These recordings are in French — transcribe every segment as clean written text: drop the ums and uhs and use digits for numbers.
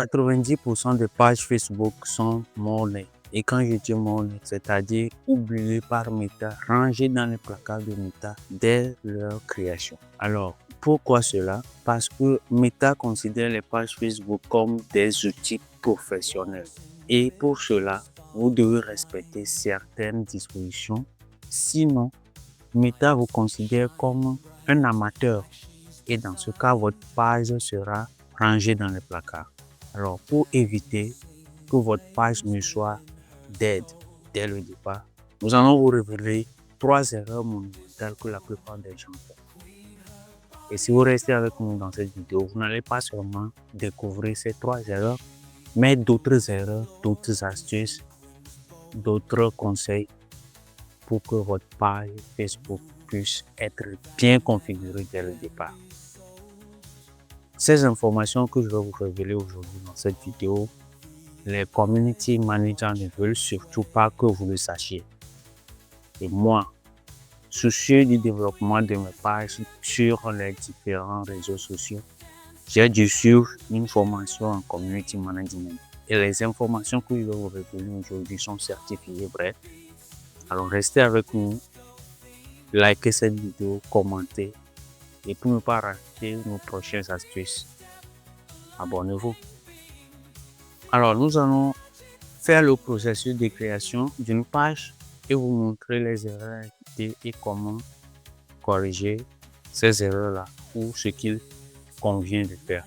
90% des pages Facebook sont mornées. Et quand je dis mornées, c'est-à-dire oubliées par Meta, rangées dans les placards de Meta dès leur création. Alors, pourquoi cela? Parce que Meta considère les pages Facebook comme des outils professionnels. Et pour cela, vous devez respecter certaines dispositions. Sinon, Meta vous considère comme un amateur. Et dans ce cas, votre page sera rangée dans les placards. Alors, pour éviter que votre page ne soit dead dès le départ, nous allons vous révéler 3 erreurs monumentales que la plupart des gens font. Et si vous restez avec nous dans cette vidéo, vous n'allez pas seulement découvrir ces 3 erreurs, mais d'autres erreurs, d'autres astuces, d'autres conseils pour que votre page Facebook puisse être bien configurée dès le départ. Ces informations que je vais vous révéler aujourd'hui dans cette vidéo, les community managers ne veulent surtout pas que vous le sachiez. Et moi, soucieux du développement de mes pages sur les différents réseaux sociaux, j'ai dû suivre une formation en community management. Et les informations que je vais vous révéler aujourd'hui sont certifiées vraies. Alors restez avec nous, likez cette vidéo, commentez. Et pour ne pas rater nos prochaines astuces, abonnez-vous. Alors, nous allons faire le processus de création d'une page et vous montrer les erreurs et comment corriger ces erreurs-là ou ce qu'il convient de faire.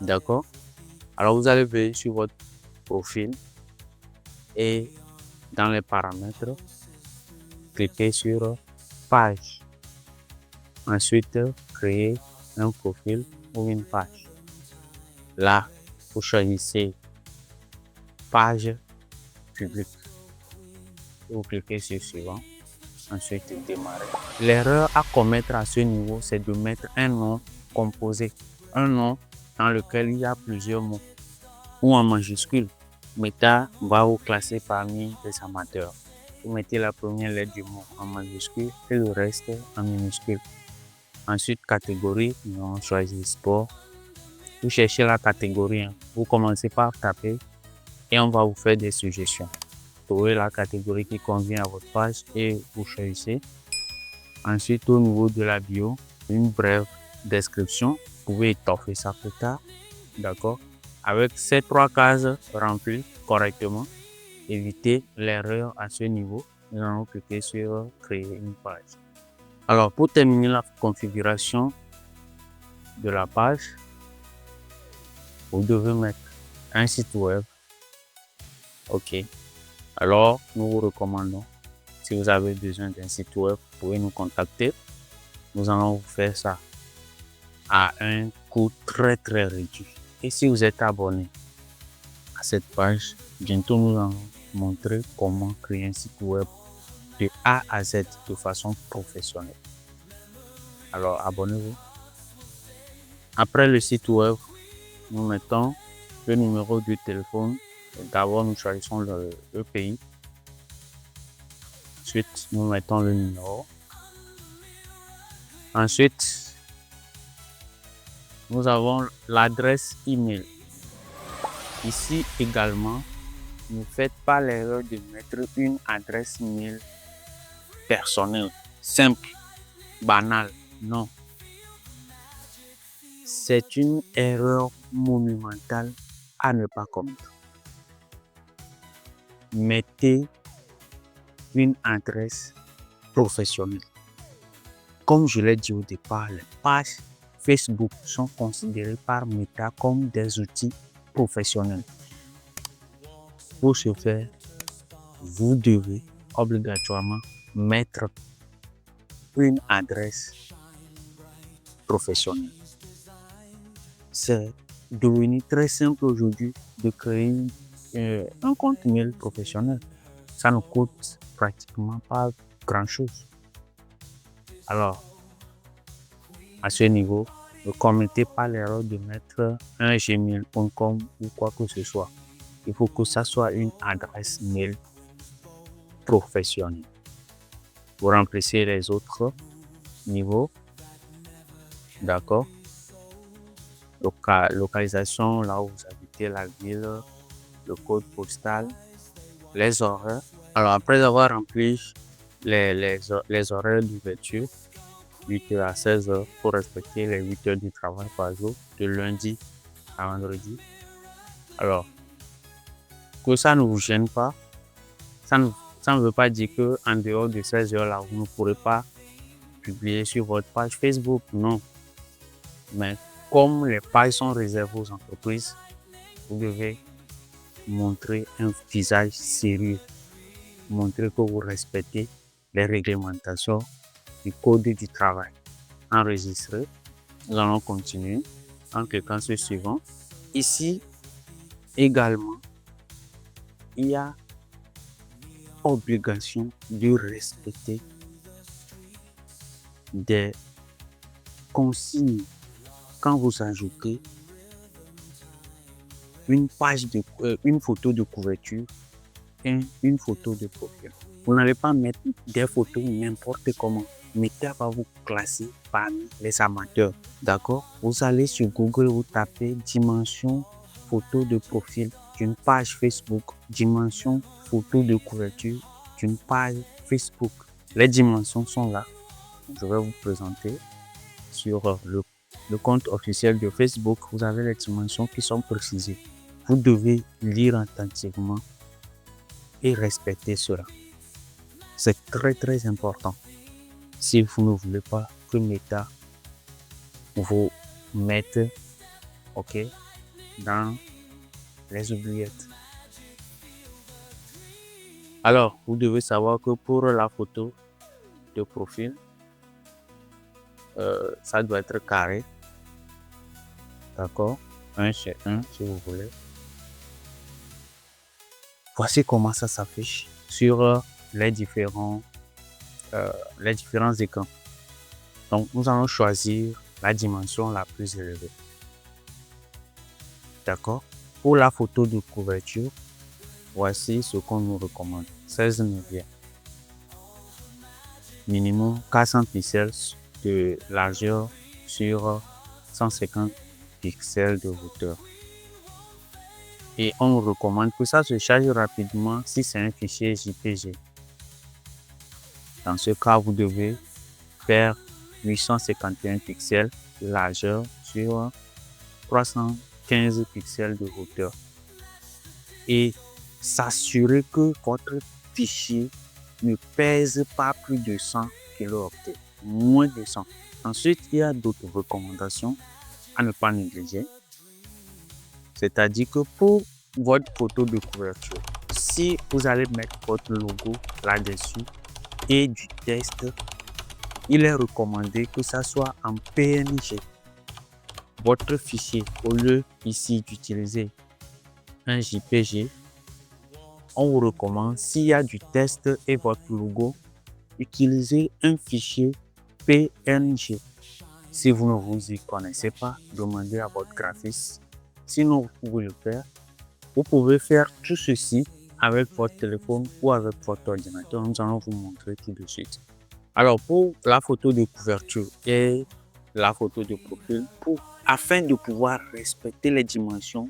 D'accord? Alors, vous allez venir sur votre profil et dans les paramètres, cliquez sur page. Ensuite, créer un profil ou une page. Là, vous choisissez page publique. Vous cliquez sur suivant. Ensuite, démarrer. L'erreur à commettre à ce niveau, c'est de mettre un nom composé. Un nom dans lequel il y a plusieurs mots ou en majuscule. Meta va vous classer parmi les amateurs. Vous mettez la première lettre du mot en majuscule et le reste en minuscule. Ensuite, catégorie, nous allons choisir sport. Vous cherchez la catégorie, vous commencez par taper et on va vous faire des suggestions. Trouvez la catégorie qui convient à votre page et vous choisissez. Ensuite, au niveau de la bio, une brève description. Vous pouvez étoffer ça plus tard. D'accord? Avec ces 3 cases remplies correctement, évitez l'erreur à ce niveau. Nous allons cliquer sur créer une page. Alors, pour terminer la configuration de la page, vous devez mettre un site web. OK. Alors, nous vous recommandons, si vous avez besoin d'un site web, vous pouvez nous contacter. Nous allons vous faire ça à un coût très réduit. Et si vous êtes abonné à cette page, bientôt nous allons montrer comment créer un site web de A à Z de façon professionnelle. Alors, abonnez-vous. Après le site web, nous mettons le numéro de téléphone. D'abord, nous choisissons le pays. Ensuite, nous mettons le numéro. Ensuite, nous avons l'adresse email. Ici également, ne faites pas l'erreur de mettre une adresse email personnelle, simple, banale. Non. C'est une erreur monumentale à ne pas commettre. Mettez une adresse professionnelle. Comme je l'ai dit au départ, les pages Facebook sont considérées par Meta comme des outils professionnels. Pour ce faire, vous devez obligatoirement mettre une adresse professionnelle. C'est devenu très simple aujourd'hui de créer un compte mail professionnel. Ça ne coûte pratiquement pas grand-chose. Alors, à ce niveau, ne commettez pas l'erreur de mettre un gmail.com ou quoi que ce soit. Il faut que ça soit une adresse mail professionnelle. Vous remplissez les autres niveaux. D'accord? Localisation, là où vous habitez. indiquer la ville, le code postal, les horaires. Alors, après avoir rempli les horaires d'ouverture, 8h à 16h, pour respecter les 8 heures du travail par jour, de lundi à vendredi. Alors, que ça ne vous gêne pas, ça ne veut pas dire qu'en dehors de ces heures-là, vous ne pourrez pas publier sur votre page Facebook, non. Mais comme les pages sont réservées aux entreprises, vous devez montrer un visage sérieux, montrer que vous respectez les réglementations du code du travail. Enregistrez. Nous allons continuer en cliquant sur suivant. Ici également, il y a obligation de respecter des consignes quand vous ajoutez une photo de couverture et une photo de profil. Vous n'allez pas mettre des photos n'importe comment. Mettez à vous classer parmi les amateurs. D'accord? Vous allez sur Google, vous tapez dimension photo de profil d'une page Facebook, dimension photo de couverture d'une page Facebook. Les dimensions sont là. Je vais vous présenter sur le compte officiel de Facebook. Vous avez les dimensions qui sont précisées. Vous devez lire attentivement et respecter cela. C'est très très important. Si vous ne voulez pas que Meta vous mette dans les oubliettes. Alors, vous devez savoir que pour la photo de profil, ça doit être carré. D'accord? 1 sur 1 si vous voulez. Voici comment ça s'affiche sur les différents écrans. Donc, nous allons choisir la dimension la plus élevée. D'accord? Pour la photo de couverture, voici ce qu'on nous recommande. 16 neuvième. Minimum 400 pixels de largeur sur 150 pixels de hauteur. Et on nous recommande que ça se charge rapidement si c'est un fichier JPG. Dans ce cas, vous devez faire 851 pixels de largeur sur 315 pixels de hauteur. Et s'assurer que votre fichier ne pèse pas plus de 100 kilooctets, moins de 100. Ensuite, il y a d'autres recommandations à ne pas négliger. C'est-à-dire que pour votre photo de couverture, si vous allez mettre votre logo là-dessus et du texte, il est recommandé que ça soit en PNG. Votre fichier, au lieu ici d'utiliser un JPG, on vous recommande, s'il y a du texte et votre logo, utilisez un fichier PNG. Si vous ne vous y connaissez pas, demandez à votre graphiste. Sinon, vous pouvez le faire. Vous pouvez faire tout ceci avec votre téléphone ou avec votre ordinateur. Nous allons vous montrer tout de suite. Alors, pour la photo de couverture et la photo de profil, afin de pouvoir respecter les dimensions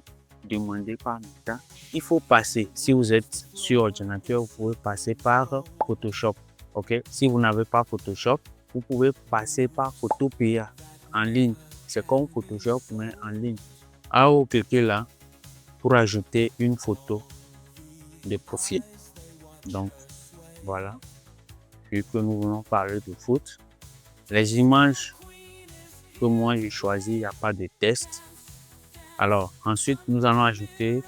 demandées par Meta, il faut passer, si vous êtes sur ordinateur, vous pouvez passer par Photoshop. Si vous n'avez pas Photoshop, vous pouvez passer par Photopea en ligne. C'est comme Photoshop, mais en ligne. Alors, vous cliquez là pour ajouter une photo de profil. Donc, voilà. Vu que nous voulons parler de foot, les images que moi j'ai choisi, il n'y a pas de test. Alors, ensuite, nous allons ajouter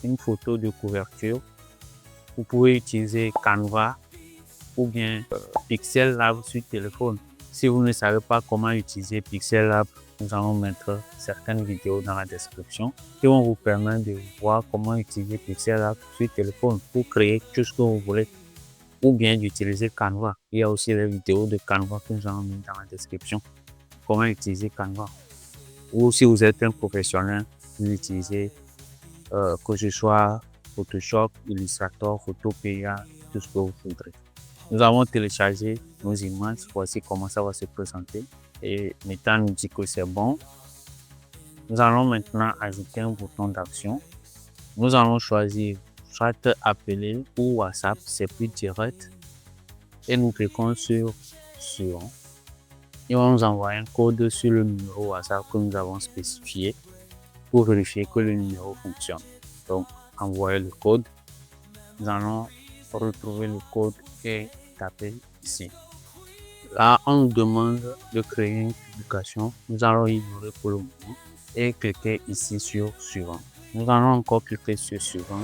une photo de couverture. Vous pouvez utiliser Canva ou bien Pixel Lab sur téléphone. Si vous ne savez pas comment utiliser Pixel Lab, nous allons mettre certaines vidéos dans la description qui vont vous permettre de voir comment utiliser Pixel Lab sur téléphone pour créer tout ce que vous voulez, ou bien d'utiliser Canva. Il y a aussi les vidéos de Canva que nous allons mettre dans la description. Comment utiliser Canva. Ou si vous êtes un professionnel, vous utilisez que ce soit Photoshop, Illustrator, Photopea, tout ce que vous voudrez. Nous avons téléchargé nos images. Voici comment ça va se présenter. Et Meta nous dit que c'est bon. Nous allons maintenant ajouter un bouton d'action. Nous allons choisir soit appeler ou WhatsApp, c'est plus direct. Et nous cliquons sur suivant. Il va nous envoyer un code sur le numéro WhatsApp que nous avons spécifié pour vérifier que le numéro fonctionne. Donc, envoyer le code. Nous allons retrouver le code et taper ici. Là, on nous demande de créer une publication. Nous allons ignorer pour le moment et cliquer ici sur suivant. Nous allons encore cliquer sur suivant.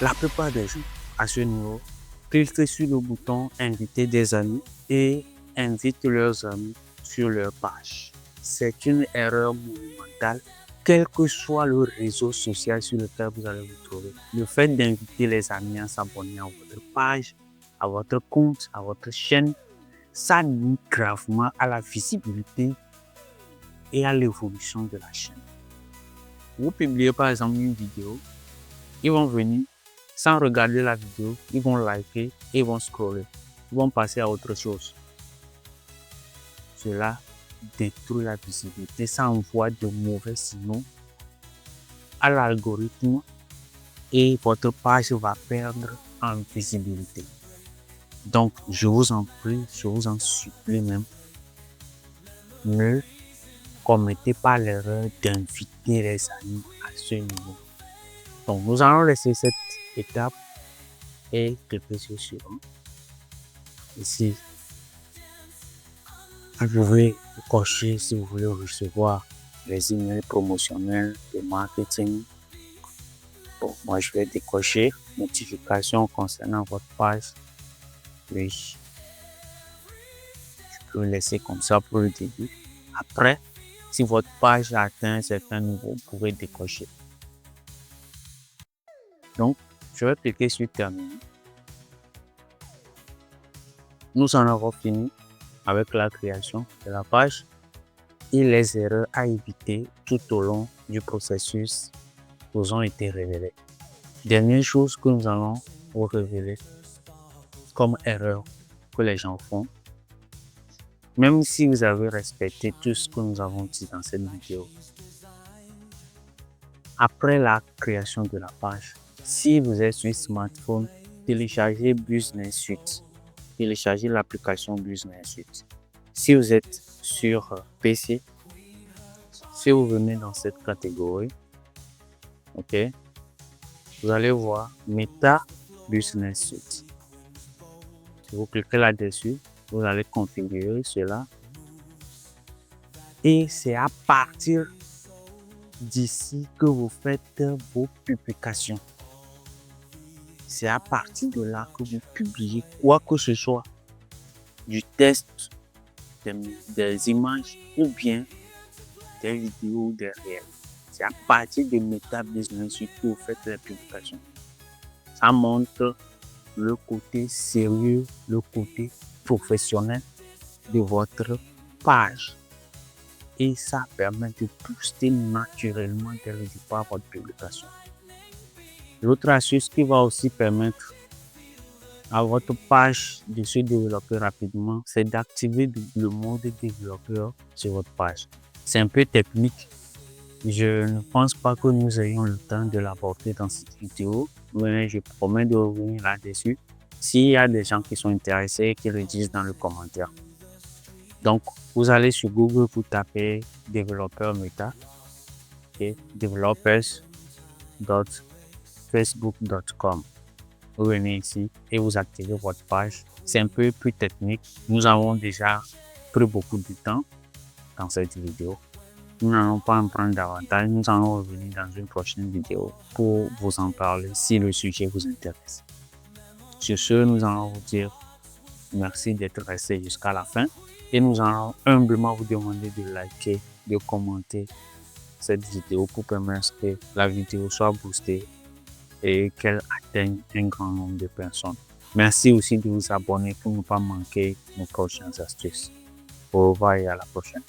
La plupart des gens à ce niveau cliquent sur le bouton inviter des amis et invitent leurs amis sur leur page. C'est une erreur monumentale, quel que soit le réseau social sur lequel vous allez vous trouver. Le fait d'inviter les amis à s'abonner à votre page, à votre compte, à votre chaîne, ça nuit gravement à la visibilité et à l'évolution de la chaîne. Vous publiez par exemple une vidéo, ils vont venir sans regarder la vidéo, ils vont liker et ils vont scroller. Ils vont passer à autre chose. Cela détruit la visibilité, ça envoie de mauvais signaux à l'algorithme et votre page va perdre en visibilité. Donc, je vous en prie, je vous en supplie même, ne commettez pas l'erreur d'inviter les amis à ce niveau. Donc, nous allons laisser cette étape et cliquer sur suivant. Ici, vous pouvez cocher si vous voulez recevoir les emails promotionnels de marketing. Bon, moi, je vais décocher notification concernant votre page. Oui, je peux laisser comme ça pour le début. Après, si votre page atteint un certain niveau, vous pouvez décocher. Donc, je vais cliquer sur terminer. Nous en avons fini avec la création de la page et les erreurs à éviter tout au long du processus vous ont été révélées. Dernière chose que nous allons vous révéler comme erreur que les gens font, même si vous avez respecté tout ce que nous avons dit dans cette vidéo. Après la création de la page, si vous êtes sur smartphone, téléchargez Business Suite. Téléchargez l'application Business Suite. Si vous êtes sur PC, si vous venez dans cette catégorie, ok, vous allez voir Meta Business Suite. Si vous cliquez là-dessus, vous allez configurer cela. Et c'est à partir d'ici que vous faites vos publications. C'est à partir de là que vous publiez quoi que ce soit, du texte, des images ou bien des vidéos, des réels. C'est à partir de Meta Business Suite que vous faites les publications. Ça montre le côté sérieux, le côté professionnel de votre page. Et ça permet de booster naturellement dès le départ votre publication. L'autre astuce qui va aussi permettre à votre page de se développer rapidement, c'est d'activer le mode développeur sur votre page. C'est un peu technique. Je ne pense pas que nous ayons le temps de l'aborder dans cette vidéo, mais je promets de revenir là-dessus s'il y a des gens qui sont intéressés, qui le disent dans le commentaire. Donc, vous allez sur Google, vous tapez développeur Meta et developers.facebook.com. Vous venez ici et vous activez votre page. C'est un peu plus technique. Nous avons déjà pris beaucoup de temps dans cette vidéo. Nous n'allons pas en prendre davantage. Nous allons revenir dans une prochaine vidéo pour vous en parler si le sujet vous intéresse. Sur ce, nous allons vous dire merci d'être resté jusqu'à la fin et nous allons humblement vous demander de liker, de commenter cette vidéo pour permettre que la vidéo soit boostée et qu'elle atteigne un grand nombre de personnes. Merci aussi de vous abonner pour ne pas manquer nos prochaines astuces. Au revoir et à la prochaine.